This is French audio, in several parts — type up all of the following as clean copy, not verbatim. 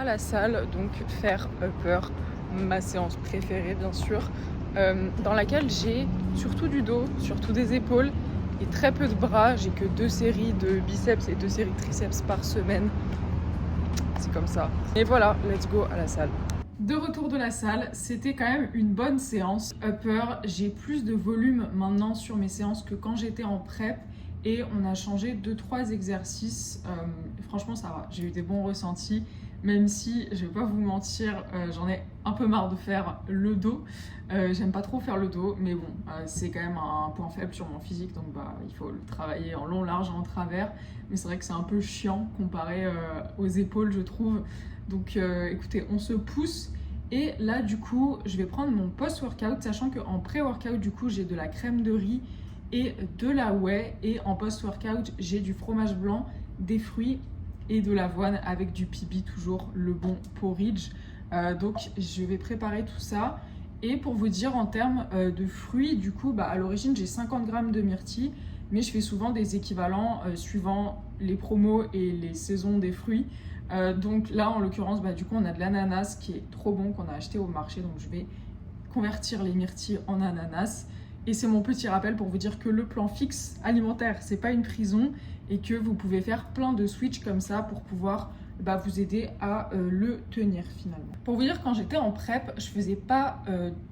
à la salle, donc faire upper, ma séance préférée bien sûr, dans laquelle j'ai surtout du dos, surtout des épaules et très peu de bras. J'ai que 2 séries de biceps et 2 séries de triceps par semaine. C'est comme ça. Et voilà, let's go à la salle. De retour de la salle, c'était quand même une bonne séance. Upper, j'ai plus de volume maintenant sur mes séances que quand j'étais en prep. Et on a changé 2-3 exercices. Franchement, ça va. J'ai eu des bons ressentis. Même si, je vais pas vous mentir, j'en ai un peu marre de faire le dos. J'aime pas trop faire le dos, mais bon, c'est quand même un point faible sur mon physique, donc il faut le travailler en long, large, en travers. Mais c'est vrai que c'est un peu chiant comparé aux épaules, je trouve. Donc écoutez, on se pousse. Et là, du coup, je vais prendre mon post-workout, sachant qu'en pré-workout, du coup, j'ai de la crème de riz et de la whey. Et en post-workout, j'ai du fromage blanc, des fruits et de l'avoine avec du PB, toujours le bon porridge. Donc je vais préparer tout ça. Et pour vous dire en termes de fruits, du coup à l'origine j'ai 50 grammes de myrtille, mais je fais souvent des équivalents suivant les promos et les saisons des fruits. Donc là en l'occurrence du coup on a de l'ananas qui est trop bon, qu'on a acheté au marché, donc je vais convertir les myrtilles en ananas. Et c'est mon petit rappel pour vous dire que le plan fixe alimentaire, c'est pas une prison et que vous pouvez faire plein de switches comme ça pour pouvoir vous aider à le tenir finalement. Pour vous dire, quand j'étais en prep, je faisais pas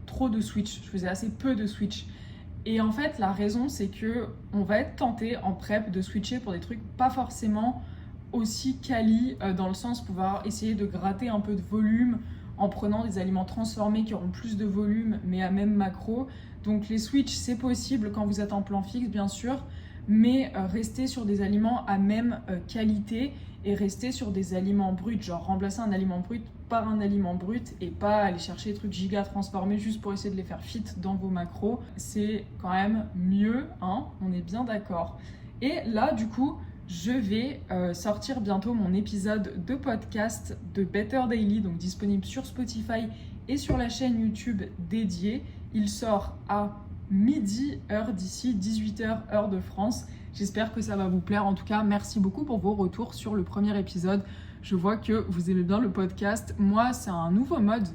trop de switch, je faisais assez peu de switch. Et en fait, la raison, c'est que on va être tenté en prep de switcher pour des trucs pas forcément aussi quali, dans le sens pouvoir essayer de gratter un peu de volume en prenant des aliments transformés qui auront plus de volume mais à même macro. Donc les switches, c'est possible quand vous êtes en plan fixe bien sûr, mais restez sur des aliments à même qualité et restez sur des aliments bruts, genre remplacer un aliment brut par un aliment brut et pas aller chercher des trucs giga transformés juste pour essayer de les faire fit dans vos macros. C'est quand même mieux, hein, on est bien d'accord. Et là du coup, je vais sortir bientôt mon épisode de podcast de Better Daily, donc disponible sur Spotify et sur la chaîne YouTube dédiée. Il sort à midi, heure d'ici, 18h, heure de France. J'espère que ça va vous plaire. En tout cas, merci beaucoup pour vos retours sur le premier épisode. Je vois que vous aimez bien le podcast. Moi, c'est un nouveau mode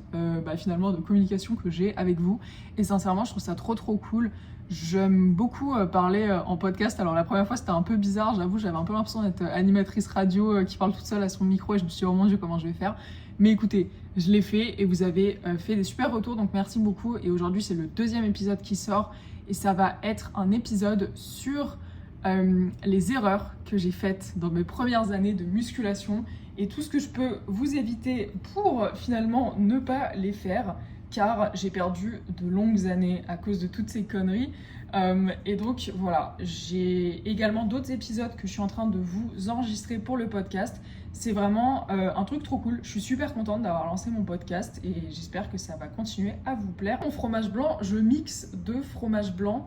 finalement de communication que j'ai avec vous. Et sincèrement, je trouve ça trop cool. J'aime beaucoup parler en podcast. Alors la première fois, c'était un peu bizarre. J'avoue, j'avais un peu l'impression d'être animatrice radio qui parle toute seule à son micro. Et je me suis dit, oh mon Dieu, comment je vais faire ? Mais écoutez, je l'ai fait et vous avez fait des super retours. Donc merci beaucoup. Et aujourd'hui, c'est le 2e épisode qui sort. Et ça va être un épisode sur les erreurs que j'ai faites dans mes premières années de musculation et tout ce que je peux vous éviter pour finalement ne pas les faire, car j'ai perdu de longues années à cause de toutes ces conneries. Et donc voilà, j'ai également d'autres épisodes que je suis en train de vous enregistrer pour le podcast. C'est vraiment un truc trop cool. Je suis super contente d'avoir lancé mon podcast et j'espère que ça va continuer à vous plaire. Mon fromage blanc, je mixe 2 fromages blancs,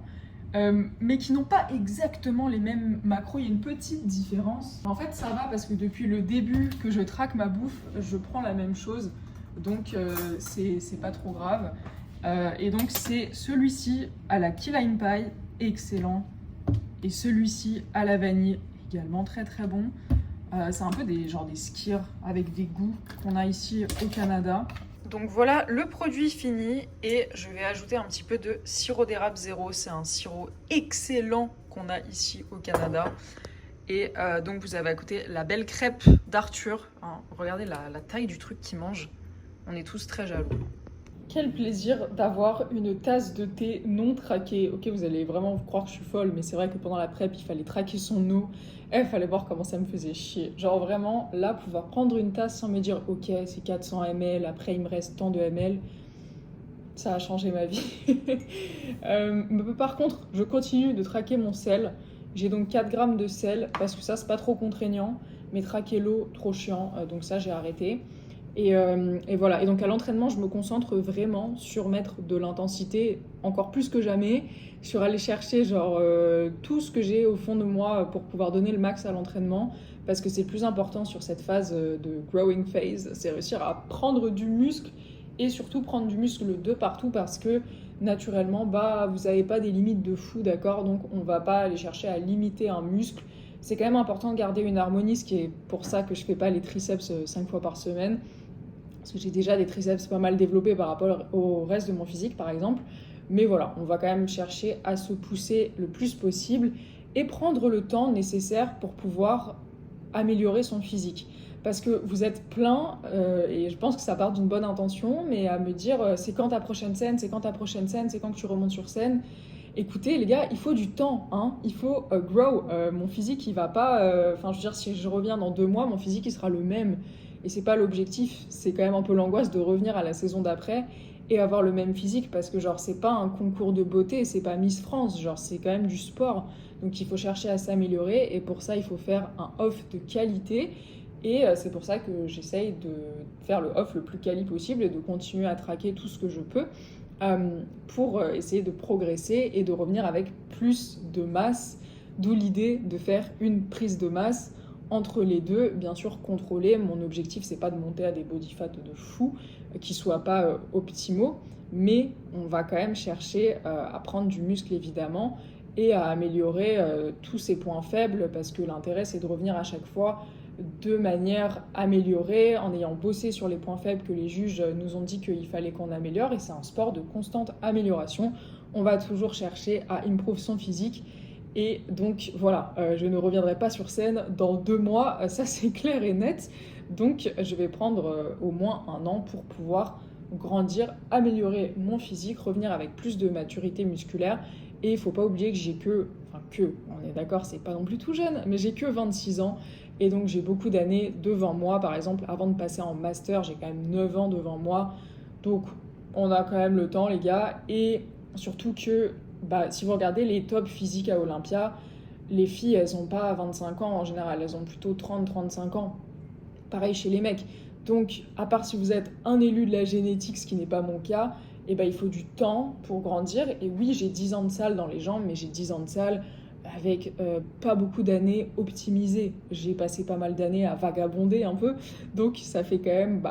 mais qui n'ont pas exactement les mêmes macros. Il y a une petite différence. En fait, ça va parce que depuis le début que je traque ma bouffe, je prends la même chose. Donc, c'est pas trop grave. Et donc, c'est celui-ci à la key lime pie, excellent. Et celui-ci à la vanille, également très bon. C'est un peu des skyrs avec des goûts qu'on a ici au Canada. Donc voilà le produit fini et je vais ajouter un petit peu de sirop d'érable zéro. C'est un sirop excellent qu'on a ici au Canada. Et donc vous avez à côté la belle crêpe d'Arthur. Hein, regardez la taille du truc qu'il mange. On est tous très jaloux. Quel plaisir d'avoir une tasse de thé non traquée. Ok, vous allez vraiment croire que je suis folle, mais c'est vrai que pendant la prep, il fallait traquer son eau. Il fallait voir comment ça me faisait chier. Genre vraiment, là, pouvoir prendre une tasse sans me dire « Ok, c'est 400 ml, après il me reste tant de ml », ça a changé ma vie. Par contre, je continue de traquer mon sel. J'ai donc 4 grammes de sel, parce que ça, c'est pas trop contraignant, mais traquer l'eau, trop chiant, donc ça, j'ai arrêté. Et voilà. Et donc à l'entraînement, je me concentre vraiment sur mettre de l'intensité encore plus que jamais, sur aller chercher tout ce que j'ai au fond de moi pour pouvoir donner le max à l'entraînement, parce que c'est le plus important sur cette phase de growing phase, c'est réussir à prendre du muscle et surtout prendre du muscle de partout, parce que naturellement, vous n'avez pas des limites de fou, d'accord ? Donc on ne va pas aller chercher à limiter un muscle C'est quand même important de garder une harmonie, ce qui est pour ça que je fais pas les triceps 5 fois par semaine. Parce que j'ai déjà des triceps pas mal développés par rapport au reste de mon physique, par exemple. Mais voilà, on va quand même chercher à se pousser le plus possible et prendre le temps nécessaire pour pouvoir améliorer son physique. Parce que vous êtes plein, et je pense que ça part d'une bonne intention, mais à me dire c'est quand ta prochaine scène, c'est quand ta prochaine scène, c'est quand que tu remontes sur scène. Écoutez, les gars, il faut du temps, hein. Il faut grow. Mon physique, il va pas. Enfin, je veux dire, si je reviens dans 2 mois, mon physique, il sera le même. Et c'est pas l'objectif. C'est quand même un peu l'angoisse de revenir à la saison d'après et avoir le même physique parce que, genre, c'est pas un concours de beauté, c'est pas Miss France. Genre, c'est quand même du sport. Donc, il faut chercher à s'améliorer et pour ça, il faut faire un off de qualité. Et c'est pour ça que j'essaye de faire le off le plus quali possible et de continuer à traquer tout ce que je peux. Pour essayer de progresser et de revenir avec plus de masse, d'où l'idée de faire une prise de masse entre les deux, bien sûr contrôlée. Mon objectif, c'est pas de monter à des body fat de fou, qui soient pas optimaux, mais on va quand même chercher à prendre du muscle évidemment et à améliorer tous ces points faibles parce que l'intérêt, c'est de revenir à chaque fois de manière améliorée, en ayant bossé sur les points faibles que les juges nous ont dit qu'il fallait qu'on améliore. Et c'est un sport de constante amélioration. On va toujours chercher à improve son physique. Et donc voilà, je ne reviendrai pas sur scène dans 2 mois, ça c'est clair et net. Donc je vais prendre au moins 1 an pour pouvoir grandir, améliorer mon physique, revenir avec plus de maturité musculaire. Et il ne faut pas oublier que on est d'accord, c'est pas non plus tout jeune, mais j'ai que 26 ans. Et donc j'ai beaucoup d'années devant moi. Par exemple, avant de passer en master, j'ai quand même 9 ans devant moi. Donc on a quand même le temps, les gars. Et surtout que si vous regardez les tops physiques à Olympia, les filles, elles n'ont pas 25 ans en général. Elles ont plutôt 30-35 ans. Pareil chez les mecs. Donc, à part si vous êtes un élu de la génétique, ce qui n'est pas mon cas, il faut du temps pour grandir. Et oui, j'ai 10 ans de salle dans les jambes, mais j'ai 10 ans de salle avec pas beaucoup d'années optimisées. J'ai passé pas mal d'années à vagabonder un peu, donc ça fait quand même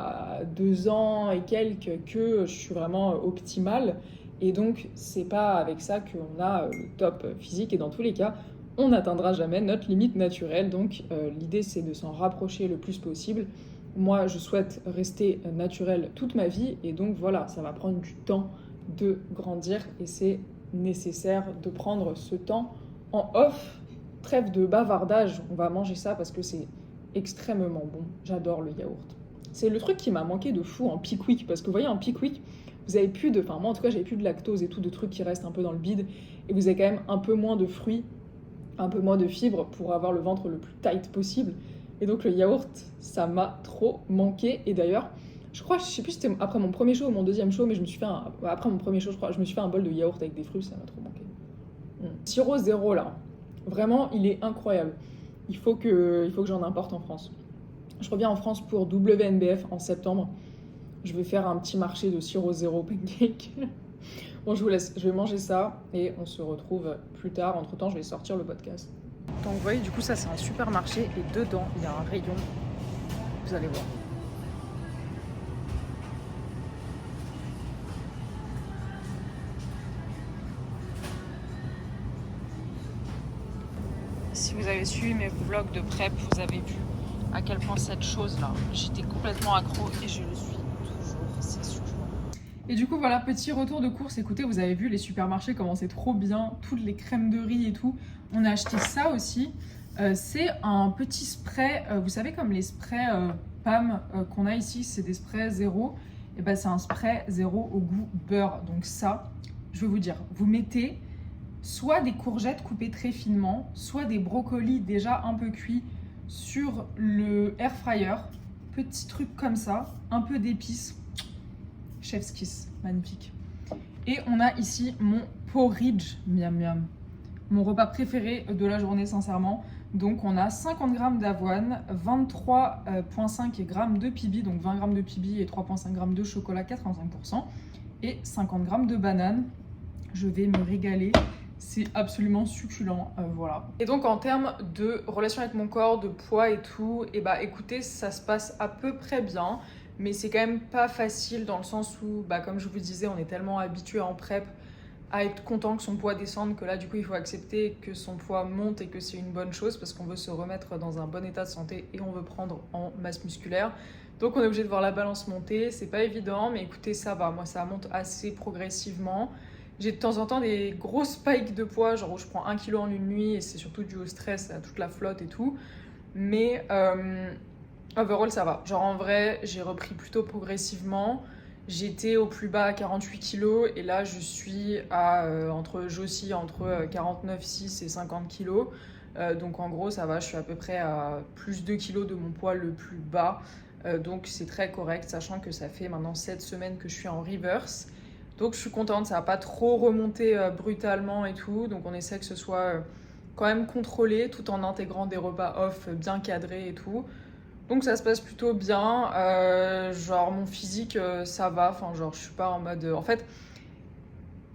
2 ans et quelques que je suis vraiment optimale. Et donc c'est pas avec ça qu'on a le top physique, et dans tous les cas, on n'atteindra jamais notre limite naturelle. Donc l'idée c'est de s'en rapprocher le plus possible. Moi je souhaite rester naturelle toute ma vie, et donc voilà, ça va prendre du temps de grandir, et c'est nécessaire de prendre ce temps en off. Trêve de bavardage, on va manger ça parce que c'est extrêmement bon. J'adore le yaourt. C'est le truc qui m'a manqué de fou en peak week, parce que vous voyez, en peak week, vous avez plus de... Enfin, moi en tout cas, j'avais plus de lactose et tout, de trucs qui restent un peu dans le bide, et vous avez quand même un peu moins de fruits, un peu moins de fibres pour avoir le ventre le plus tight possible. Et donc le yaourt, ça m'a trop manqué. Et d'ailleurs, je sais plus si c'était après mon premier show ou mon deuxième show, mais je me suis fait après mon premier show, je crois, je me suis fait un bol de yaourt avec des fruits, ça m'a trop manqué. Sirop zéro là, vraiment il est incroyable. Il faut que j'en importe en France. Je reviens en France pour WNBF en septembre. Je vais faire un petit marché de sirop zéro pancake. Bon, je vous laisse, je vais manger ça et on se retrouve plus tard. Entre temps, je vais sortir le podcast. Donc vous voyez, du coup ça c'est un supermarché et dedans il y a un rayon. Vous allez voir. Si vous avez suivi mes vlogs de prep, vous avez vu à quel point cette chose-là, j'étais complètement accro et je le suis toujours, c'est sûr. Et du coup, voilà, petit retour de course. Écoutez, vous avez vu les supermarchés, comment c'est trop bien, toutes les crèmes de riz et tout. On a acheté ça aussi. C'est un petit spray, vous savez, comme les sprays PAM qu'on a ici, c'est des sprays zéro. Et c'est un spray zéro au goût beurre. Donc ça, je vais vous dire, vous mettez soit des courgettes coupées très finement, soit des brocolis déjà un peu cuits sur le air fryer. Petit truc comme ça, un peu d'épices. Chef's kiss, magnifique. Et on a ici mon porridge, miam miam. Mon repas préféré de la journée, sincèrement. Donc on a 50 g d'avoine, 23,5 g de PB, donc 20 g de PB et 3,5 g de chocolat 85%, et 50 g de banane. Je vais me régaler. C'est absolument succulent, voilà. Et donc en termes de relation avec mon corps, de poids et tout, écoutez, ça se passe à peu près bien, mais c'est quand même pas facile dans le sens où, comme je vous disais, on est tellement habitué en prep à être content que son poids descende, que là du coup il faut accepter que son poids monte et que c'est une bonne chose parce qu'on veut se remettre dans un bon état de santé et on veut prendre en masse musculaire. Donc on est obligé de voir la balance monter, c'est pas évident, mais écoutez, ça va, moi ça monte assez progressivement. J'ai de temps en temps des gros spikes de poids, genre où je prends 1 kg en une nuit et c'est surtout dû au stress, à toute la flotte et tout. Mais overall ça va. Genre en vrai, j'ai repris plutôt progressivement. J'étais au plus bas à 48 kilos et là je suis j'oscille entre 49,6 et 50 kilos. Donc en gros ça va, je suis à peu près à plus 2 kilos de mon poids le plus bas. Donc c'est très correct, sachant que ça fait maintenant 7 semaines que je suis en reverse. Donc je suis contente, ça va pas trop remonter brutalement et tout. Donc on essaie que ce soit quand même contrôlé tout en intégrant des repas off bien cadrés et tout. Donc ça se passe plutôt bien. Genre mon physique ça va. Enfin genre je suis pas en mode... En fait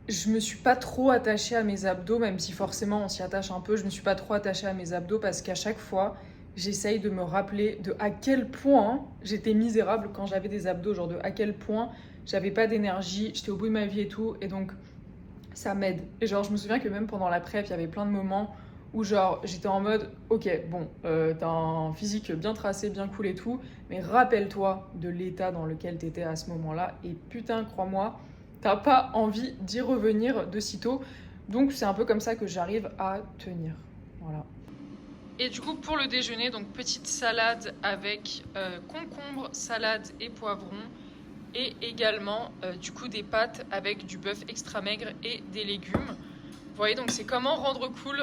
je me suis pas trop attachée à mes abdos, même si forcément on s'y attache un peu. Je me suis pas trop attachée à mes abdos parce qu'à chaque fois j'essaye de me rappeler de à quel point j'étais misérable quand j'avais des abdos. Genre de à quel point j'avais pas d'énergie, j'étais au bout de ma vie et tout. Et donc ça m'aide. Et genre je me souviens que même pendant la prep il y avait plein de moments où genre j'étais en mode ok bon t'as un physique bien tracé, bien cool et tout, mais rappelle-toi de l'état dans lequel t'étais à ce moment-là et putain crois-moi t'as pas envie d'y revenir de sitôt. Donc c'est un peu comme ça que j'arrive à tenir. Voilà. Et du coup pour le déjeuner, donc petite salade avec concombre, salade et poivron et également du coup des pâtes avec du bœuf extra maigre et des légumes. Vous voyez, donc c'est comment rendre cool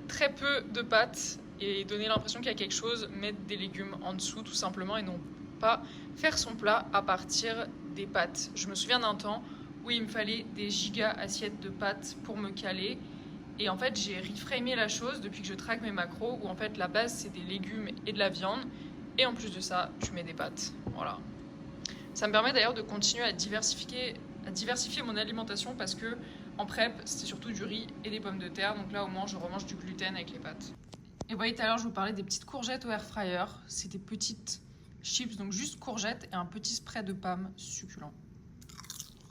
très peu de pâtes et donner l'impression qu'il y a quelque chose, mettre des légumes en dessous tout simplement et non pas faire son plat à partir des pâtes. Je me souviens d'un temps où il me fallait des giga assiettes de pâtes pour me caler et en fait j'ai reframé la chose depuis que je traque mes macros où en fait la base c'est des légumes et de la viande et en plus de ça tu mets des pâtes. Voilà. Ça me permet d'ailleurs de continuer à diversifier mon alimentation parce que en prep, c'était surtout du riz et des pommes de terre. Donc là, au moins, je remange du gluten avec les pâtes. Et vous voyez, tout à l'heure, je vous parlais des petites courgettes au air fryer. C'est des petites chips, donc juste courgettes et un petit spray de pomme succulent.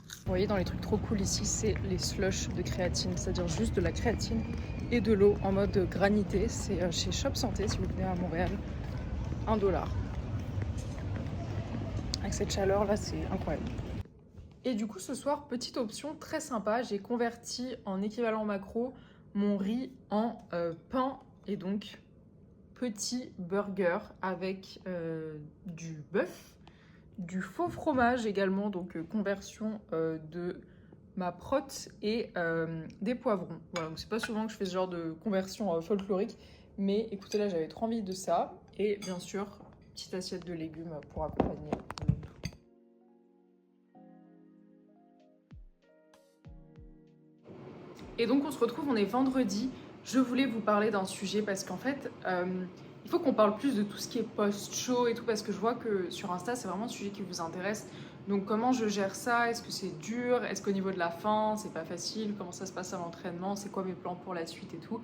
Vous voyez, dans les trucs trop cool ici, c'est les slushs de créatine, c'est-à-dire juste de la créatine et de l'eau en mode granité. C'est chez Shop Santé, si vous venez à Montréal, $1. Avec cette chaleur là, c'est incroyable. Et du coup, ce soir, petite option très sympa, j'ai converti en équivalent macro mon riz en pain et donc petit burger avec du bœuf, du faux fromage également, donc conversion de ma prot et des poivrons. Voilà, donc c'est pas souvent que je fais ce genre de conversion folklorique, mais écoutez, là j'avais trop envie de ça. Et bien sûr, petite assiette de légumes pour accompagner. Et donc on se retrouve, on est vendredi. Je voulais vous parler d'un sujet parce qu'en fait, il faut qu'on parle plus de tout ce qui est post-show et tout parce que je vois que sur Insta, c'est vraiment un sujet qui vous intéresse. Donc comment je gère ça? Est-ce que c'est dur? Est-ce qu'au niveau de la fin, c'est pas facile? Comment ça se passe à l'entraînement? C'est quoi mes plans pour la suite et tout?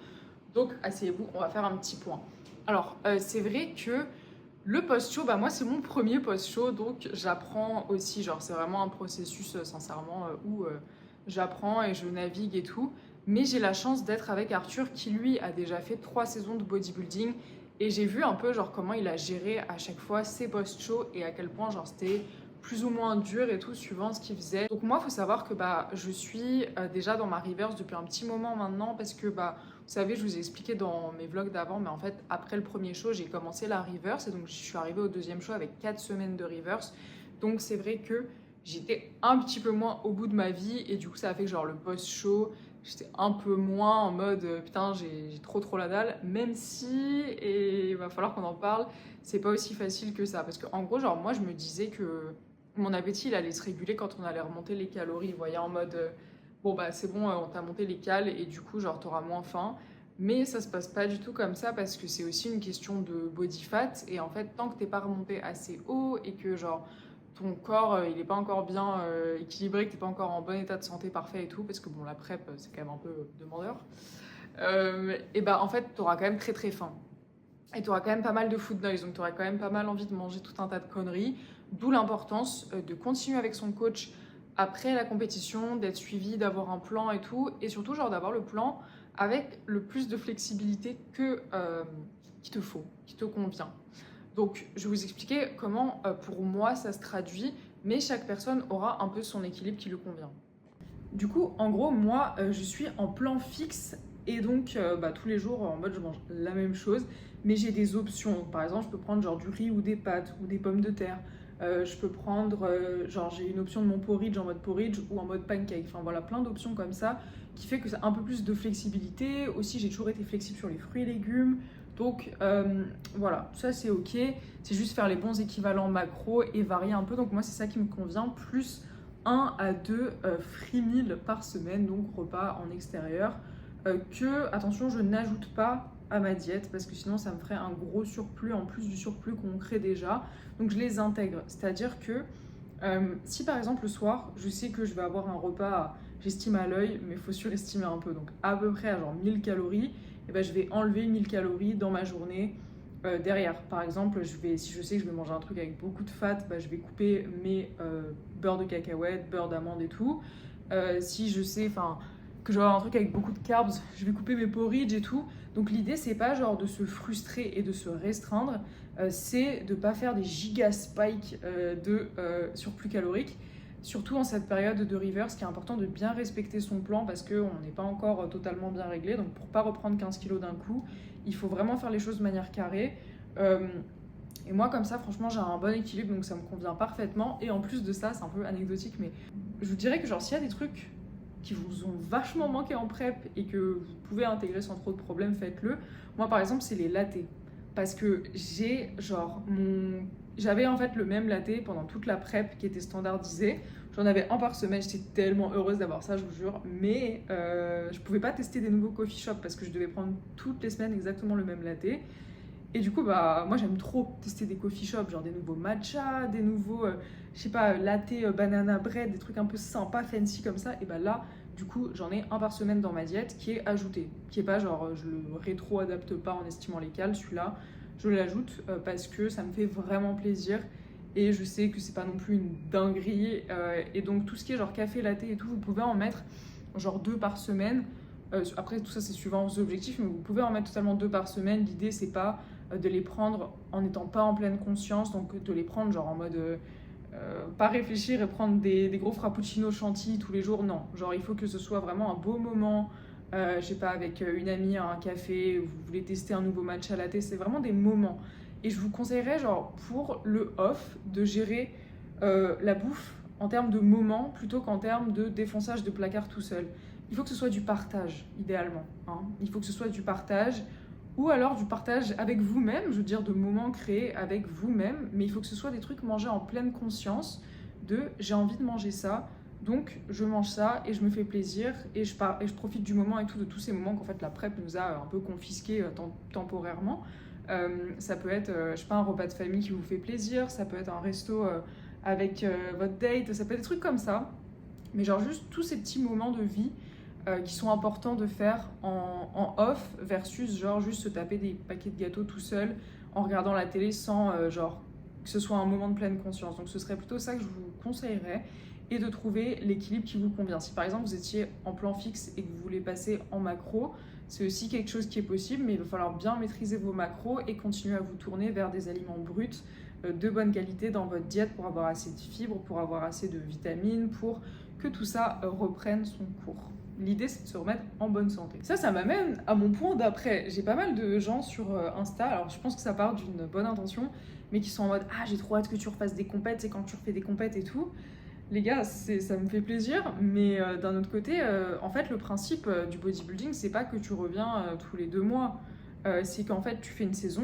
Donc asseyez-vous, on va faire un petit point. Alors c'est vrai que le post-show, bah moi c'est mon premier post-show, donc j'apprends aussi, genre c'est vraiment un processus sincèrement où j'apprends et je navigue et tout. Mais j'ai la chance d'être avec Arthur qui lui a déjà fait 3 saisons de bodybuilding et j'ai vu un peu genre comment il a géré à chaque fois ses post-shows et à quel point genre c'était plus ou moins dur et tout suivant ce qu'il faisait. Donc moi il faut savoir que bah je suis déjà dans ma reverse depuis un petit moment maintenant parce que bah vous savez je vous ai expliqué dans mes vlogs d'avant mais en fait après le premier show j'ai commencé la reverse et donc je suis arrivée au deuxième show avec 4 semaines de reverse. Donc c'est vrai que j'étais un petit peu moins au bout de ma vie et du coup ça a fait que genre le post-show j'étais un peu moins en mode putain j'ai trop la dalle, même si, et il va falloir qu'on en parle, c'est pas aussi facile que ça parce qu'en gros genre moi je me disais que mon appétit il allait se réguler quand on allait remonter les calories, vous voyez, en mode bon bah c'est bon on t'a monté les cales et du coup genre t'auras moins faim. Mais ça se passe pas du tout comme ça parce que c'est aussi une question de body fat et en fait tant que t'es pas remonté assez haut et que genre ton corps il est pas encore bien équilibré, que t'es pas encore en bon état de santé parfait et tout, parce que bon la prep c'est quand même un peu demandeur, et bah en fait t'auras quand même très faim. Et t'auras quand même pas mal de food noise, donc t'auras quand même pas mal envie de manger tout un tas de conneries, d'où l'importance de continuer avec son coach après la compétition, d'être suivi, d'avoir un plan et tout, et surtout genre d'avoir le plan avec le plus de flexibilité que qu'il te faut, qui te convient. Donc je vais vous expliquer comment pour moi ça se traduit, mais chaque personne aura un peu son équilibre qui lui convient. Du coup, en gros, moi, je suis en plan fixe et donc tous les jours, en mode, je mange la même chose, mais j'ai des options. Par exemple, je peux prendre genre du riz ou des pâtes ou des pommes de terre. Je peux prendre, genre, j'ai une option de mon porridge en mode porridge ou en mode pancake. Enfin voilà, plein d'options comme ça qui fait que c'est un peu plus de flexibilité. Aussi, j'ai toujours été flexible sur les fruits et légumes. Donc voilà, ça c'est ok. C'est juste faire les bons équivalents macro et varier un peu. Donc moi, c'est ça qui me convient, plus 1 à 2 free meals par semaine, donc repas en extérieur, que, attention, je n'ajoute pas à ma diète parce que sinon ça me ferait un gros surplus en plus du surplus qu'on crée déjà. Donc je les intègre, c'est-à-dire que si par exemple le soir, je sais que je vais avoir un repas, j'estime à l'œil, mais il faut surestimer un peu, donc à peu près à genre 1000 calories, et ben je vais enlever 1000 calories dans ma journée. Derrière, par exemple, si je sais que je vais manger un truc avec beaucoup de fat, bah, je vais couper mes beurre de cacahuètes, beurre d'amande et tout. Si je sais que je vais avoir un truc avec beaucoup de carbs, je vais couper mes porridge et tout. Donc l'idée, c'est pas genre de se frustrer et de se restreindre, c'est de pas faire des giga spikes de surplus calorique. Surtout en cette période de river, ce qui est important de bien respecter son plan parce qu'on n'est pas encore totalement bien réglé. Donc pour pas reprendre 15 kilos d'un coup, il faut vraiment faire les choses de manière carrée. Et moi comme ça, franchement, j'ai un bon équilibre, donc ça me convient parfaitement. Et en plus de ça, c'est un peu anecdotique, mais je vous dirais que genre s'il y a des trucs qui vous ont vachement manqué en prep et que vous pouvez intégrer sans trop de problèmes, faites-le. Moi par exemple, c'est les lattés. Parce que j'avais en fait le même latte pendant toute la prep qui était standardisé. J'en avais un par semaine, j'étais tellement heureuse d'avoir ça, je vous jure. Mais je pouvais pas tester des nouveaux coffee shops parce que je devais prendre toutes les semaines exactement le même latte. Et du coup, moi j'aime trop tester des coffee shops, genre des nouveaux matcha, des nouveaux, je sais pas, latte banana bread, des trucs un peu sympas, fancy comme ça. Et là, du coup, j'en ai un par semaine dans ma diète qui est ajouté. Qui est pas genre, je le rétro-adapte pas en estimant les cales, celui-là, je l'ajoute parce que ça me fait vraiment plaisir. Et je sais que c'est pas non plus une dinguerie. Et donc, tout ce qui est genre café, latte et tout, vous pouvez en mettre genre 2 par semaine. Après, tout ça, c'est suivant vos objectifs, mais vous pouvez en mettre totalement 2 par semaine. L'idée, c'est pas de les prendre en n'étant pas en pleine conscience, donc de les prendre genre en mode pas réfléchir et prendre des gros frappuccinos chantilly tous les jours, non. Genre il faut que ce soit vraiment un beau moment, je sais pas, avec une amie à un café, vous voulez tester un nouveau matcha latte, c'est vraiment des moments. Et je vous conseillerais genre pour le off de gérer la bouffe en termes de moments plutôt qu'en termes de défonçage de placard tout seul. Il faut que ce soit du partage, idéalement, hein. Il faut que ce soit du partage, ou alors du partage avec vous-même, je veux dire de moments créés avec vous-même, mais il faut que ce soit des trucs mangés en pleine conscience de j'ai envie de manger ça, donc je mange ça et je me fais plaisir et je profite du moment et tout, de tous ces moments qu'en fait la prep nous a un peu confisqués temporairement. Ça peut être, je sais pas, un repas de famille qui vous fait plaisir, ça peut être un resto avec votre date, ça peut être des trucs comme ça, mais genre juste tous ces petits moments de vie qui sont importants de faire en off versus genre juste se taper des paquets de gâteaux tout seul en regardant la télé sans genre que ce soit un moment de pleine conscience. Donc ce serait plutôt ça que je vous conseillerais et de trouver l'équilibre qui vous convient. Si par exemple vous étiez en plan fixe et que vous voulez passer en macro, c'est aussi quelque chose qui est possible, mais il va falloir bien maîtriser vos macros et continuer à vous tourner vers des aliments bruts de bonne qualité dans votre diète pour avoir assez de fibres, pour avoir assez de vitamines, pour que tout ça reprenne son cours. L'idée, c'est de se remettre en bonne santé. Ça m'amène à mon point d'après. J'ai pas mal de gens sur Insta, alors je pense que ça part d'une bonne intention, mais qui sont en mode « Ah, j'ai trop hâte que tu refasses des compètes, c'est quand tu refais des compètes et tout. » Les gars, ça me fait plaisir, mais d'un autre côté, en fait, le principe du bodybuilding, c'est pas que tu reviens tous les 2 mois. C'est qu'en fait, tu fais une saison,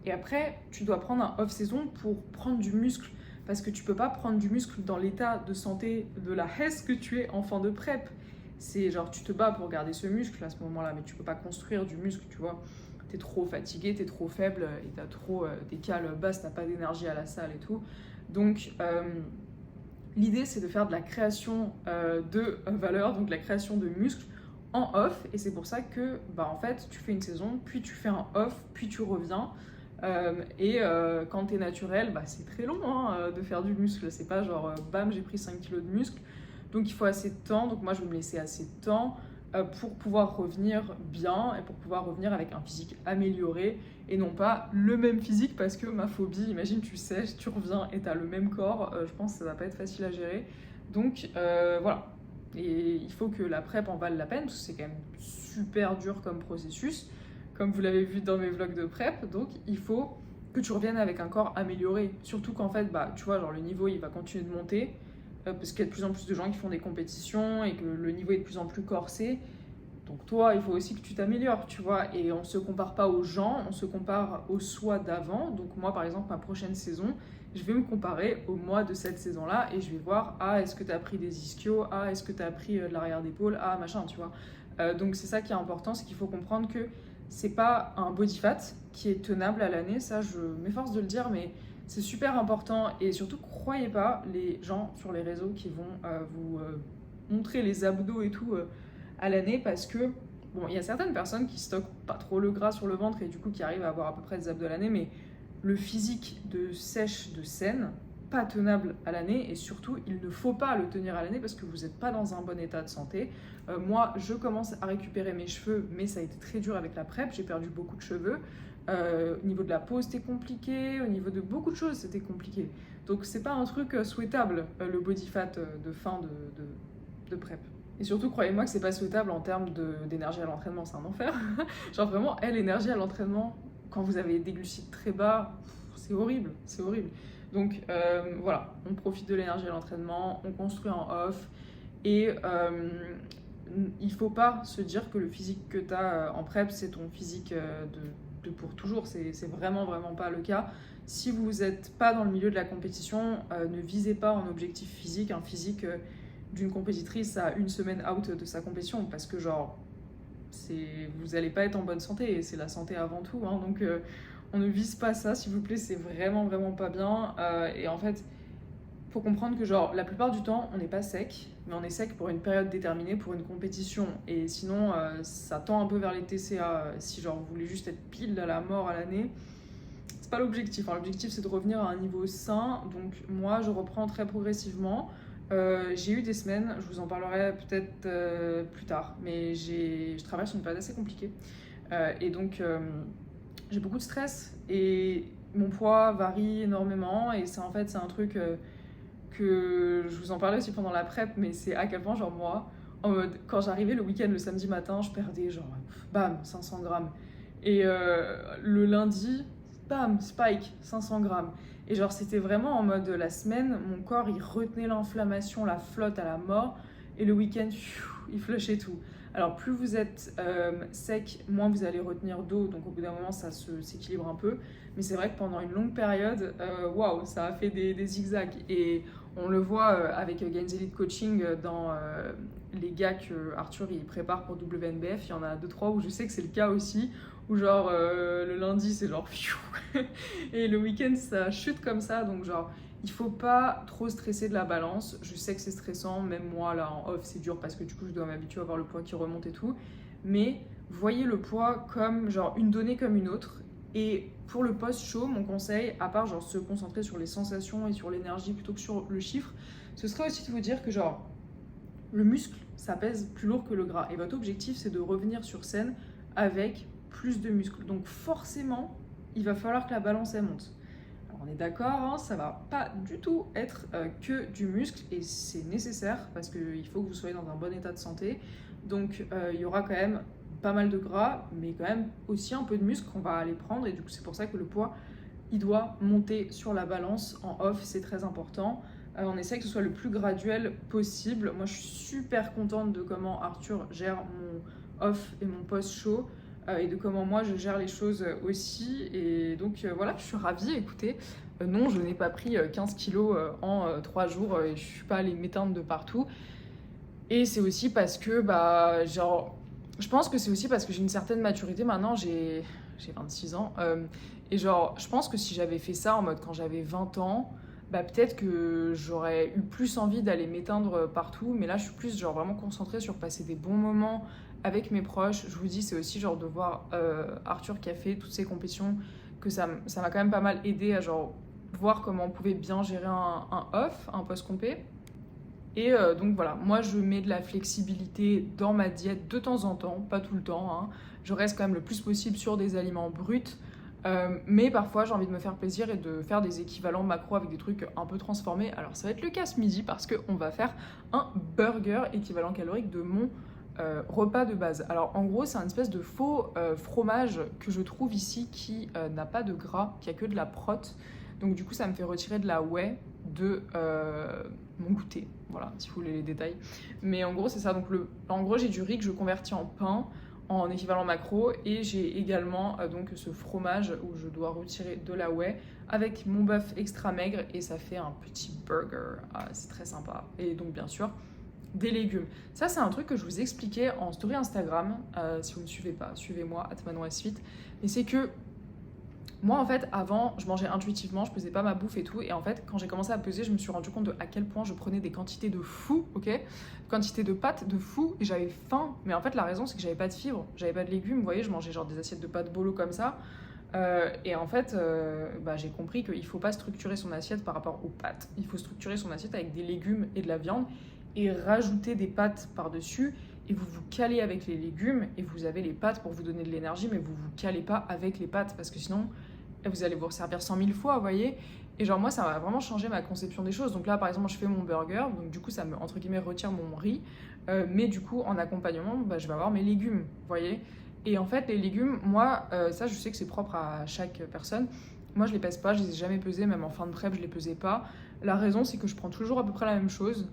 et après, tu dois prendre un off-saison pour prendre du muscle. Parce que tu peux pas prendre du muscle dans l'état de santé de la hesse que tu es en fin de prep. C'est genre tu te bats pour garder ce muscle à ce moment-là, mais tu peux pas construire du muscle, tu vois. T'es trop fatigué, t'es trop faible et t'as trop des cales basses, t'as pas d'énergie à la salle et tout. Donc l'idée c'est de faire de la création de valeur, donc la création de muscles en off, et c'est pour ça que en fait tu fais une saison, puis tu fais un off, puis tu reviens. Quand t'es naturel, bah, c'est très long hein, de faire du muscle. C'est pas genre bam, j'ai pris 5 kilos de muscle. Donc il faut assez de temps. Donc moi je vais me laisser assez de temps pour pouvoir revenir bien et pour pouvoir revenir avec un physique amélioré et non pas le même physique parce que ma phobie, imagine tu sèches, tu reviens et t'as le même corps. Je pense que ça va pas être facile à gérer. Donc voilà. Et il faut que la prep en vale la peine parce que c'est quand même super dur comme processus, comme vous l'avez vu dans mes vlogs de prep. Donc il faut que tu reviennes avec un corps amélioré. Surtout qu'en fait, bah, tu vois, genre le niveau il va continuer de monter parce qu'il y a de plus en plus de gens qui font des compétitions et que le niveau est de plus en plus corsé. Donc toi, il faut aussi que tu t'améliores, tu vois. Et on se compare pas aux gens, on se compare au soi d'avant. Donc moi, par exemple, ma prochaine saison, je vais me comparer au moi de cette saison-là et je vais voir, ah, est-ce que tu as pris des ischios, ah, est-ce que tu as pris de l'arrière d'épaule, ah, machin, tu vois. Donc c'est ça qui est important, c'est qu'il faut comprendre que c'est pas un body fat qui est tenable à l'année, ça je m'efforce de le dire, mais c'est super important et surtout croyez pas les gens sur les réseaux qui vont vous montrer les abdos et tout à l'année parce que bon, il y a certaines personnes qui stockent pas trop le gras sur le ventre et du coup qui arrivent à avoir à peu près des abdos à l'année, mais le physique de sèche, de saine, pas tenable à l'année et surtout il ne faut pas le tenir à l'année parce que vous n'êtes pas dans un bon état de santé. Moi je commence à récupérer mes cheveux mais ça a été très dur avec la prep, j'ai perdu beaucoup de cheveux. Au niveau de la peau c'était compliqué, au niveau de beaucoup de choses c'était compliqué. Donc c'est pas un truc souhaitable le body fat de fin de prep. Et surtout, croyez-moi que c'est pas souhaitable en termes d'énergie à l'entraînement, c'est un enfer. Genre vraiment, l'énergie à l'entraînement, quand vous avez des glucides très bas, c'est horrible, c'est horrible. Donc voilà, on profite de l'énergie à l'entraînement, on construit en off, et il faut pas se dire que le physique que tu as en prep, c'est ton physique de pour toujours, c'est vraiment vraiment pas le cas. Si vous n'êtes pas dans le milieu de la compétition, ne visez pas un objectif physique, un physique d'une compétitrice à une semaine out de sa compétition parce que genre vous allez pas être en bonne santé et c'est la santé avant tout hein, donc on ne vise pas ça s'il vous plaît, c'est vraiment vraiment pas bien et en fait faut comprendre que genre la plupart du temps on n'est pas sec mais on est sec pour une période déterminée pour une compétition et sinon ça tend un peu vers les TCA si genre vous voulez juste être pile à la mort à l'année. C'est pas l'objectif hein. L'objectif c'est de revenir à un niveau sain donc moi je reprends très progressivement. J'ai eu des semaines, je vous en parlerai peut-être plus tard, mais je traverse une période assez compliquée. Et donc, j'ai beaucoup de stress et mon poids varie énormément. Et c'est en fait, c'est un truc que je vous en parlais aussi pendant la prep, mais c'est à quel point, genre moi, en mode, quand j'arrivais le week-end, le samedi matin, je perdais genre, bam, 500 grammes. Et le lundi, bam, spike, 500 grammes. Et genre, c'était vraiment en mode la semaine, mon corps il retenait l'inflammation, la flotte à la mort. Et le week-end, il flushait tout. Alors, plus vous êtes sec, moins vous allez retenir d'eau. Donc, au bout d'un moment, ça s'équilibre un peu. Mais c'est vrai que pendant une longue période, waouh, ça a fait des zigzags. Et on le voit avec Gains Elite Coaching dans les gars que Arthur il prépare pour WNBF. Il y en a 2-3 où je sais que c'est le cas aussi. Où genre le lundi c'est genre et le week-end ça chute comme ça donc genre il faut pas trop stresser de la balance. Je sais que c'est stressant, même moi là en off c'est dur parce que du coup je dois m'habituer à voir le poids qui remonte et tout, mais voyez le poids comme genre une donnée comme une autre. Et pour le post-show, mon conseil, à part genre se concentrer sur les sensations et sur l'énergie plutôt que sur le chiffre, ce serait aussi de vous dire que genre le muscle ça pèse plus lourd que le gras et votre objectif c'est de revenir sur scène avec plus de muscles. Donc forcément, il va falloir que la balance elle monte. Alors on est d'accord, hein, ça va pas du tout être que du muscle et c'est nécessaire parce qu'il faut que vous soyez dans un bon état de santé. Donc il y aura quand même pas mal de gras, mais quand même aussi un peu de muscle qu'on va aller prendre et du coup c'est pour ça que le poids il doit monter sur la balance en off, c'est très important. On essaie que ce soit le plus graduel possible. Moi je suis super contente de comment Arthur gère mon off et mon post-show. Et de comment moi je gère les choses aussi. Et donc voilà, je suis ravie. Écoutez, non, je n'ai pas pris 15 kilos en 3 jours et je suis pas allée m'éteindre de partout. Et c'est aussi parce que, bah, genre, je pense que c'est aussi parce que j'ai une certaine maturité maintenant, j'ai 26 ans. Et genre, je pense que si j'avais fait ça en mode quand j'avais 20 ans, bah peut-être que j'aurais eu plus envie d'aller m'éteindre partout. Mais là, je suis plus genre vraiment concentrée sur passer des bons moments avec mes proches. Je vous dis, c'est aussi genre de voir Arthur qui a fait toutes ces compétitions que ça m'a quand même pas mal aidé à genre voir comment on pouvait bien gérer un off, un post-compé. Et donc voilà, moi je mets de la flexibilité dans ma diète de temps en temps, pas tout le temps, hein. Je reste quand même le plus possible sur des aliments bruts, mais parfois j'ai envie de me faire plaisir et de faire des équivalents macro avec des trucs un peu transformés. Alors ça va être le cas ce midi parce qu'on va faire un burger équivalent calorique de mon repas de base. Alors en gros c'est un espèce de faux fromage que je trouve ici qui n'a pas de gras, qui a que de la prot. Donc du coup ça me fait retirer de la whey de mon goûter, voilà, si vous voulez les détails. Mais en gros c'est ça, donc en gros j'ai du riz que je convertis en pain, en équivalent macro, et j'ai également donc ce fromage où je dois retirer de la whey avec mon bœuf extra maigre et ça fait un petit burger. Ah, c'est très sympa. Et donc bien sûr des légumes. Ça c'est un truc que je vous expliquais en story Instagram, si vous ne me suivez pas, suivez-moi @manon_s8. Mais c'est que moi, en fait, avant, je mangeais intuitivement, je pesais pas ma bouffe et tout. Et en fait, quand j'ai commencé à peser, je me suis rendu compte à quel point je prenais des quantités de fou, ok? Quantité de pâtes de fou, et j'avais faim. Mais en fait, la raison, c'est que j'avais pas de fibres, j'avais pas de légumes. Vous voyez, je mangeais genre des assiettes de pâtes bolo comme ça. Et en fait, j'ai compris qu'il faut pas structurer son assiette par rapport aux pâtes. Il faut structurer son assiette avec des légumes et de la viande et rajouter des pâtes par-dessus. Et vous vous calez avec les légumes et vous avez les pâtes pour vous donner de l'énergie, mais vous vous calez pas avec les pâtes parce que sinon vous allez vous resservir 100 000 fois, vous voyez. Et genre moi ça va vraiment changer ma conception des choses. Donc là par exemple je fais mon burger, donc du coup ça me entre guillemets retire mon riz, mais du coup en accompagnement je vais avoir mes légumes, vous voyez. Et en fait les légumes, moi ça je sais que c'est propre à chaque personne. Moi je les pèse pas, je les ai jamais pesés, même en fin de prep je les pesais pas. La raison c'est que je prends toujours à peu près la même chose,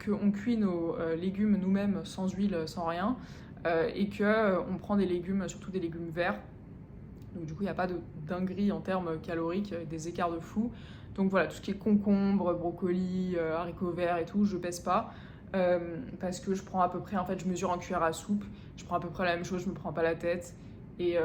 qu'on cuit nos légumes nous-mêmes sans huile, sans rien, et qu'on prend des légumes, surtout des légumes verts. Donc du coup il n'y a pas de dinguerie en termes caloriques, des écarts de fou. Donc voilà, tout ce qui est concombre, brocoli, haricots verts et tout, je pèse pas. Parce que je prends à peu près, en fait je mesure en cuillère à soupe, je prends à peu près la même chose, je me prends pas la tête. Et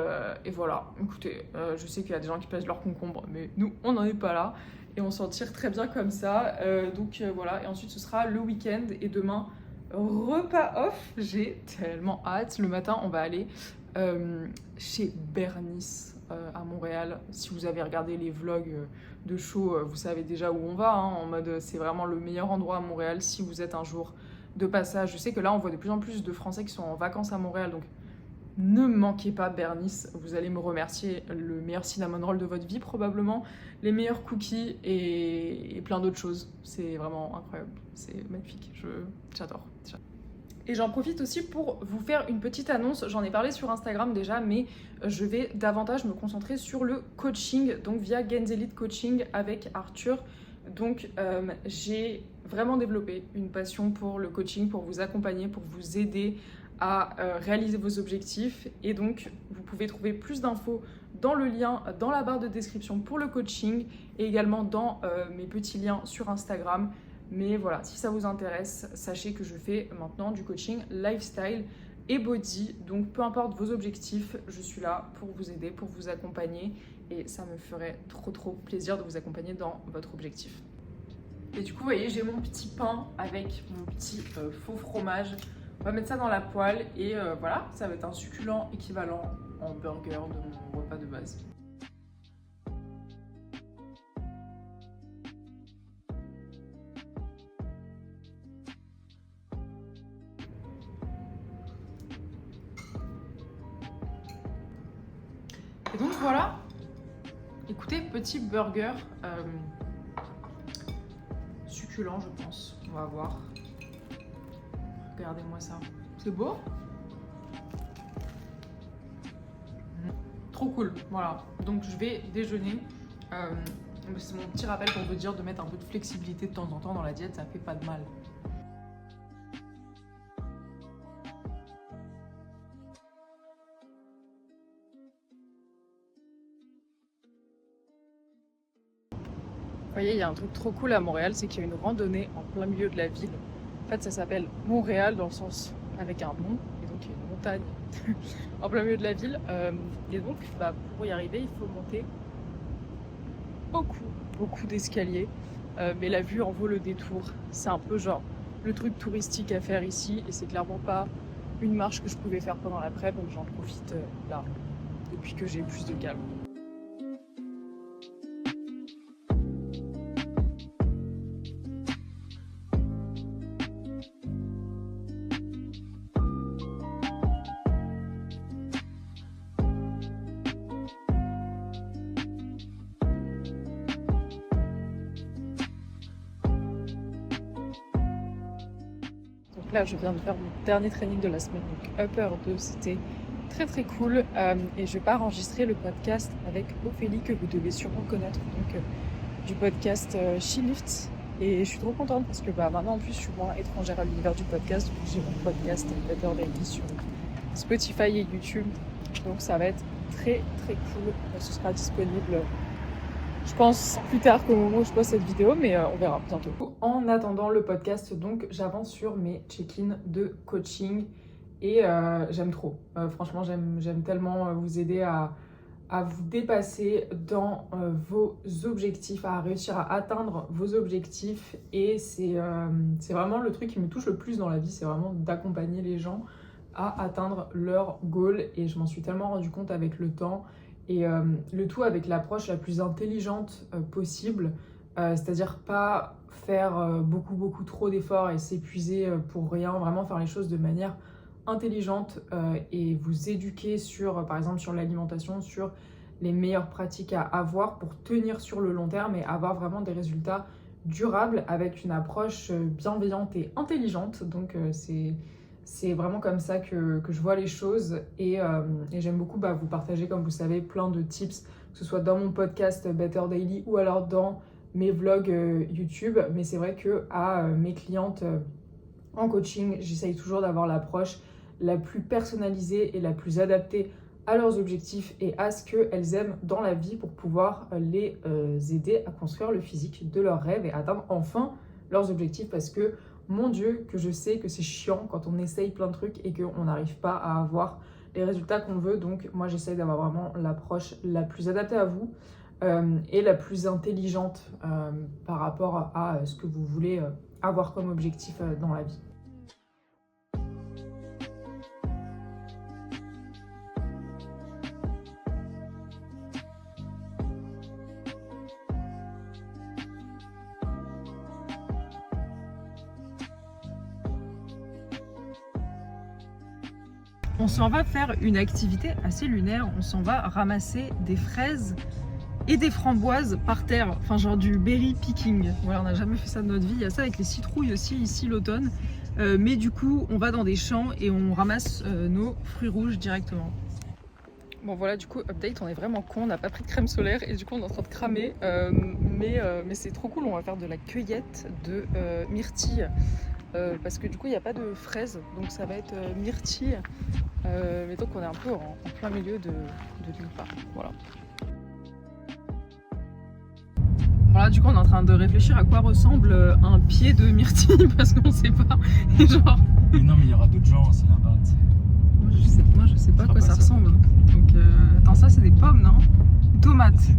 voilà, écoutez, je sais qu'il y a des gens qui pèsent leurs concombres, mais nous on n'en est pas là. Et on s'en tire très bien comme ça. Donc voilà, et ensuite ce sera le week-end et demain, repas off. J'ai tellement hâte. Le matin, on va aller chez Bernice à Montréal. Si vous avez regardé les vlogs de show, vous savez déjà où on va, hein, en mode c'est vraiment le meilleur endroit à Montréal si vous êtes un jour de passage. Je sais que là, on voit de plus en plus de Français qui sont en vacances à Montréal, donc ne manquez pas Bernice, vous allez me remercier, le meilleur cinnamon roll de votre vie probablement, les meilleurs cookies et plein d'autres choses. C'est vraiment incroyable, c'est magnifique, j'adore. Et j'en profite aussi pour vous faire une petite annonce, j'en ai parlé sur Instagram déjà, mais je vais davantage me concentrer sur le coaching, donc via Gains Elite Coaching avec Arthur. Donc j'ai vraiment développé une passion pour le coaching, pour vous accompagner, pour vous aider à réaliser vos objectifs. Et donc vous pouvez trouver plus d'infos dans le lien dans la barre de description pour le coaching et également dans mes petits liens sur Instagram. Mais voilà, si ça vous intéresse, sachez que je fais maintenant du coaching lifestyle et body. Donc peu importe vos objectifs, je suis là pour vous aider, pour vous accompagner. Et ça me ferait trop plaisir de vous accompagner dans votre objectif. Et du coup, vous voyez, j'ai mon petit pain avec mon petit faux fromage. On va mettre ça dans la poêle et voilà, ça va être un succulent équivalent en burger de mon repas de base. Et donc voilà, écoutez, petit burger succulent je pense, on va voir. Regardez-moi ça, c'est beau. Trop cool, voilà. Donc je vais déjeuner. C'est mon petit rappel pour vous dire de mettre un peu de flexibilité de temps en temps dans la diète, ça fait pas de mal. Vous voyez, il y a un truc trop cool à Montréal, c'est qu'il y a une randonnée en plein milieu de la ville. En fait, ça s'appelle Montréal dans le sens avec un mont, et donc il y a une montagne en plein milieu de la ville. Et donc, pour y arriver, il faut monter beaucoup d'escaliers. Mais la vue en vaut le détour. C'est un peu genre le truc touristique à faire ici, et c'est clairement pas une marche que je pouvais faire pendant la prep, donc j'en profite là, depuis que j'ai plus de calme. Là, je viens de faire mon dernier training de la semaine, donc Upper 2, c'était très très cool. Et je pars enregistrer le podcast avec Ophélie, que vous devez sûrement connaître, donc du podcast She Lifts. Et je suis trop contente parce que maintenant en plus je suis moins étrangère à l'univers du podcast. Donc j'ai mon podcast Better Daily sur Spotify et YouTube. Donc ça va être très très cool. Ce sera disponible, je pense, plus tard qu'au moment où je poste cette vidéo, mais on verra bientôt. En attendant le podcast, donc j'avance sur mes check-in de coaching et j'aime trop. Franchement, j'aime tellement vous aider à vous dépasser dans vos objectifs, à réussir à atteindre vos objectifs. Et c'est vraiment le truc qui me touche le plus dans la vie, c'est vraiment d'accompagner les gens à atteindre leur goal. Et je m'en suis tellement rendu compte avec le temps. Et le tout avec l'approche la plus intelligente possible, c'est-à-dire pas faire beaucoup trop d'efforts et s'épuiser pour rien, vraiment faire les choses de manière intelligente et vous éduquer sur, par exemple, sur l'alimentation, sur les meilleures pratiques à avoir pour tenir sur le long terme et avoir vraiment des résultats durables avec une approche bienveillante et intelligente. Donc c'est vraiment comme ça que je vois les choses et j'aime beaucoup vous partager, comme vous savez, plein de tips, que ce soit dans mon podcast Better Daily ou alors dans mes vlogs YouTube. Mais c'est vrai que à mes clientes en coaching, j'essaye toujours d'avoir l'approche la plus personnalisée et la plus adaptée à leurs objectifs et à ce qu'elles aiment dans la vie pour pouvoir les aider à construire le physique de leurs rêves et atteindre enfin leurs objectifs. Parce que mon Dieu, que je sais que c'est chiant quand on essaye plein de trucs et qu'on n'arrive pas à avoir les résultats qu'on veut. Donc moi, j'essaye d'avoir vraiment l'approche la plus adaptée à vous et la plus intelligente par rapport à ce que vous voulez avoir comme objectif dans la vie. On s'en va faire une activité assez lunaire, on s'en va ramasser des fraises et des framboises par terre, enfin genre du berry picking. Voilà, on n'a jamais fait ça de notre vie. Il y a ça avec les citrouilles aussi ici l'automne, mais du coup on va dans des champs et on ramasse nos fruits rouges directement. Bon voilà, du coup update, on est vraiment con, on n'a pas pris de crème solaire et du coup on est en train de cramer, mais c'est trop cool. On va faire de la cueillette de myrtilles. Parce que du coup il n'y a pas de fraises, donc ça va être myrtille, mais donc on est un peu en plein milieu de nulle part. Voilà, du coup on est en train de réfléchir à quoi ressemble un pied de myrtille parce qu'on sait pas. Et genre... Mais non, mais il y aura d'autres gens, c'est là-bas. Moi je sais pas à quoi ça ressemble. Donc attends, ça c'est des pommes, non? Tomates.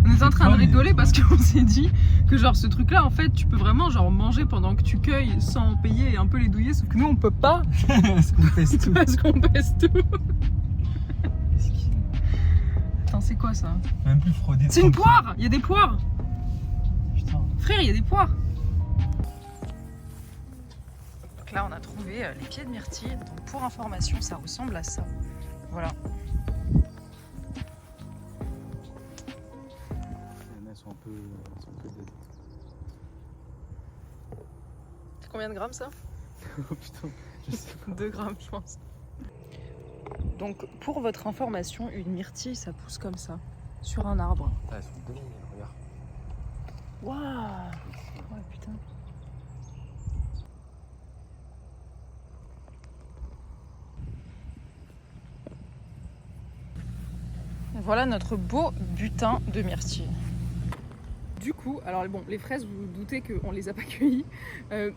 On est en train de rigoler parce qu'on s'est dit que genre ce truc là en fait tu peux vraiment genre manger pendant que tu cueilles sans payer et un peu les douiller, sauf que nous on peut pas parce qu'on pèse tout. Parce qu'on pèse tout. Attends, c'est quoi ça? Même plus fraudé. C'est une poire. Il y a des poires. Putain. Frère, il y a des poires. Donc là on a trouvé les pieds de myrtille. Donc pour information ça ressemble à ça. Voilà. Sont un peu dead. C'est combien de grammes ça? Oh putain, je sais pas. 2 grammes je pense. Donc pour votre information, une myrtille ça pousse comme ça, sur un arbre. Ah, elles sont bonnes, regarde. Waouh. Ouais putain. Voilà notre beau butin de myrtille. Du coup, alors bon, les fraises, vous vous doutez qu'on les a pas cueillies,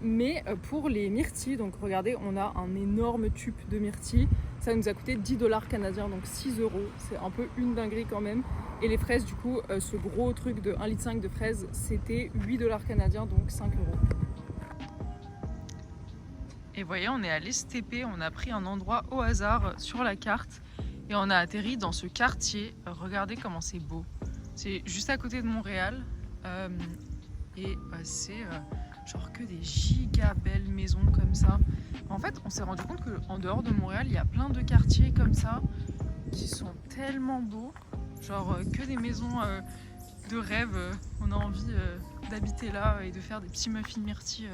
mais pour les myrtilles, donc regardez, on a un énorme tube de myrtilles. Ça nous a coûté 10$ canadiens, donc 6€. C'est un peu une dinguerie quand même. Et les fraises, du coup, ce gros truc de 1,5 litre de fraises, c'était 8$ canadiens, donc 5€. Et vous voyez, on est à l'STP, on a pris un endroit au hasard sur la carte et on a atterri dans ce quartier. Regardez comment c'est beau. C'est juste à côté de Montréal. C'est genre que des giga belles maisons comme ça. En fait, on s'est rendu compte qu'en dehors de Montréal, il y a plein de quartiers comme ça qui sont tellement beaux. Genre que des maisons de rêve. On a envie d'habiter là et de faire des petits muffins myrtilles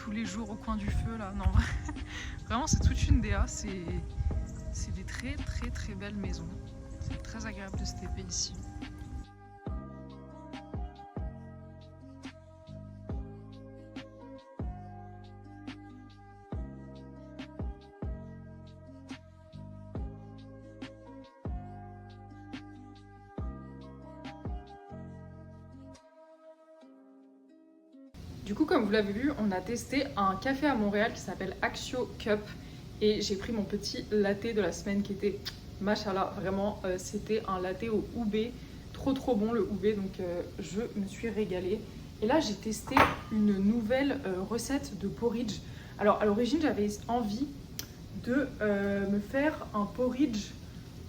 tous les jours au coin du feu là. Non, vraiment c'est toute une DA, c'est des très très très belles maisons. C'est très agréable de se taper ici. Du coup, comme vous l'avez vu, on a testé un café à Montréal qui s'appelle Axio Cup et j'ai pris mon petit latte de la semaine qui était machallah, vraiment c'était un latte au oubé, trop bon le oubé, donc je me suis régalée. Et là j'ai testé une nouvelle recette de porridge. Alors à l'origine j'avais envie de me faire un porridge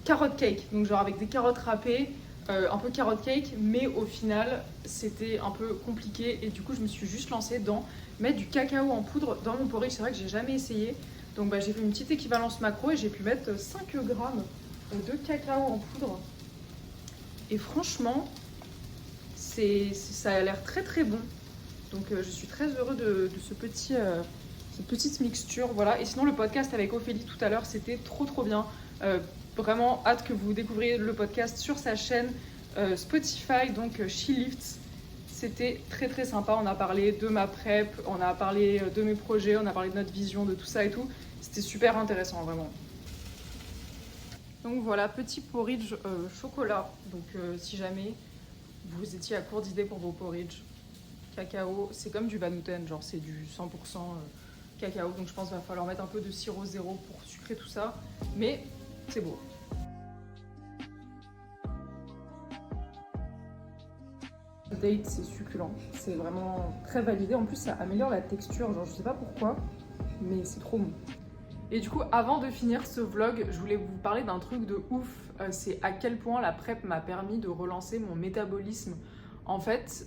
carrot cake, donc genre avec des carottes râpées, un peu carrot cake, mais au final c'était un peu compliqué et du coup je me suis juste lancée dans mettre du cacao en poudre dans mon porridge. C'est vrai que j'ai jamais essayé, donc j'ai fait une petite équivalence macro et j'ai pu mettre 5 grammes de cacao en poudre et franchement ça a l'air très bon, donc je suis très heureuse de cette petite mixture, voilà. Et sinon le podcast avec Ophélie tout à l'heure c'était trop bien. Vraiment hâte que vous découvriez le podcast sur sa chaîne Spotify, donc She Lifts. C'était très sympa, on a parlé de ma prep, on a parlé de mes projets, on a parlé de notre vision, de tout ça et tout. C'était super intéressant vraiment. Donc voilà, petit porridge chocolat. Donc si jamais vous étiez à court d'idées pour vos porridge, cacao, c'est comme du Van-Houten, genre c'est du 100% cacao. Donc je pense qu'il va falloir mettre un peu de sirop zéro pour sucrer tout ça. Mais c'est beau. Le date c'est succulent, c'est vraiment très validé. En plus ça améliore la texture, genre je sais pas pourquoi, mais c'est trop bon. Et du coup avant de finir ce vlog, je voulais vous parler d'un truc de ouf. C'est à quel point la prep m'a permis de relancer mon métabolisme. En fait,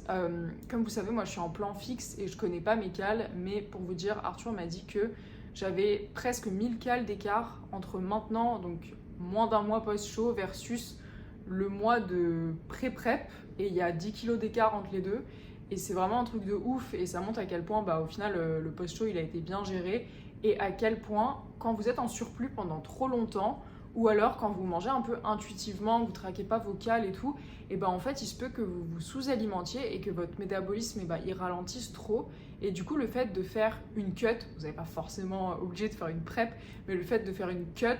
comme vous savez, moi je suis en plan fixe et je connais pas mes cales, mais pour vous dire, Arthur m'a dit que j'avais presque 1000 cales d'écart entre maintenant, donc moins d'un mois post-show, versus le mois de pré-prep, et il y a 10 kilos d'écart entre les deux. Et c'est vraiment un truc de ouf, et ça montre à quel point au final le post-show il a été bien géré, et à quel point quand vous êtes en surplus pendant trop longtemps, ou alors quand vous mangez un peu intuitivement, que vous traquez pas vos cales et tout, et en fait il se peut que vous vous sous-alimentiez et que votre métabolisme il ralentisse trop. Et du coup le fait de faire une cut, vous n'êtes pas forcément obligé de faire une prep, mais le fait de faire une cut,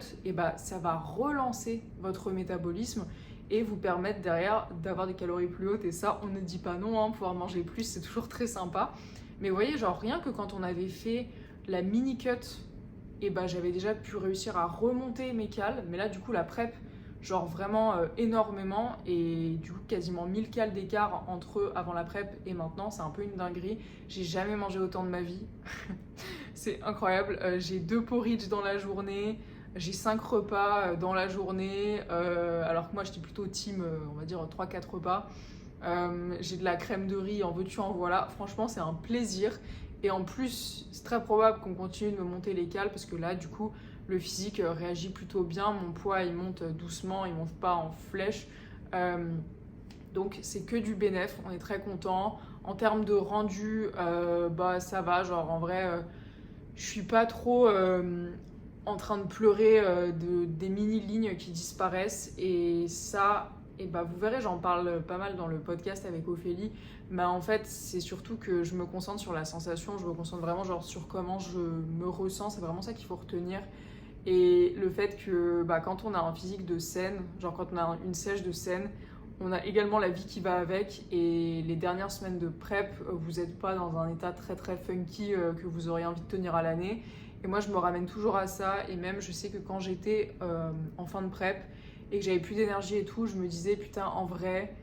ça va relancer votre métabolisme et vous permettre derrière d'avoir des calories plus hautes. Et ça on ne dit pas non, pouvoir manger plus c'est toujours très sympa. Mais vous voyez, genre rien que quand on avait fait la mini cut, j'avais déjà pu réussir à remonter mes cales, mais là du coup la prep, genre vraiment énormément, et du coup quasiment 1000 cales d'écart entre avant la prep et maintenant, c'est un peu une dinguerie. J'ai jamais mangé autant de ma vie. C'est incroyable. J'ai 2 porridge dans la journée, j'ai 5 repas dans la journée, alors que moi j'étais plutôt team, on va dire 3-4 repas. J'ai de la crème de riz, en veux-tu en voilà. Franchement c'est un plaisir. Et en plus, c'est très probable qu'on continue de me monter les cales parce que là, du coup, le physique réagit plutôt bien. Mon poids, il monte doucement, il monte pas en flèche. Donc, c'est que du bénéf. On est très content. En termes de rendu, ça va. Genre, en vrai, je suis pas trop en train de pleurer des mini-lignes qui disparaissent. Et ça, vous verrez, j'en parle pas mal dans le podcast avec Ophélie. Mais en fait, c'est surtout que je me concentre sur la sensation, je me concentre vraiment sur comment je me ressens, c'est vraiment ça qu'il faut retenir. Et le fait que quand on a un physique de scène, genre quand on a une sèche de scène, on a également la vie qui va avec. Et les dernières semaines de prep, vous n'êtes pas dans un état très funky que vous auriez envie de tenir à l'année. Et moi, je me ramène toujours à ça. Et même, je sais que quand j'étais en fin de prep et que j'avais plus d'énergie et tout, je me disais, putain, en vrai,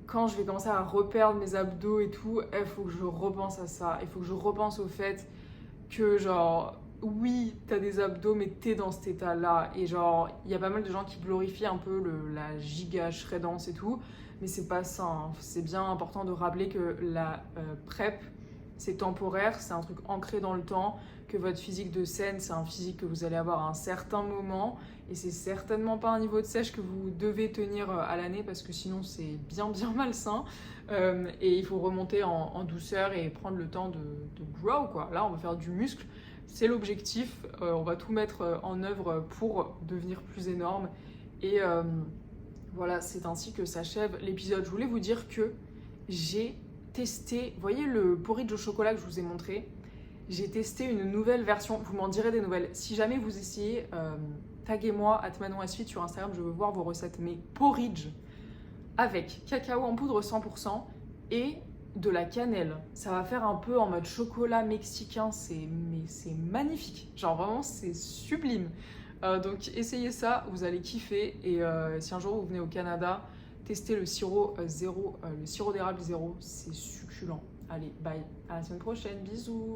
quand je vais commencer à reperdre mes abdos et tout, il faut que je repense à ça. Il faut que je repense au fait que, genre, oui, t'as des abdos, mais t'es dans cet état-là. Et genre, il y a pas mal de gens qui glorifient un peu la giga shreddance et tout, mais c'est pas ça. Hein. C'est bien important de rappeler que la prep, c'est temporaire, c'est un truc ancré dans le temps, que votre physique de scène, c'est un physique que vous allez avoir à un certain moment, Et c'est certainement pas un niveau de sèche que vous devez tenir à l'année parce que sinon c'est bien malsain. Et il faut remonter en douceur et prendre le temps de grow, quoi. Là, on va faire du muscle. C'est l'objectif. On va tout mettre en œuvre pour devenir plus énorme. Et voilà, c'est ainsi que s'achève l'épisode. Je voulais vous dire que j'ai testé, vous voyez le porridge au chocolat que je vous ai montré, j'ai testé une nouvelle version, vous m'en direz des nouvelles. Si jamais vous essayez, taguez-moi @manonasfit sur Instagram, je veux voir vos recettes. Mais porridge avec cacao en poudre 100% et de la cannelle. Ça va faire un peu en mode chocolat mexicain, mais c'est magnifique. Genre vraiment, c'est sublime. Donc essayez ça, vous allez kiffer. Et si un jour vous venez au Canada, testez le sirop zéro, le sirop d'érable zéro, c'est succulent. Allez, bye, à la semaine prochaine, bisous.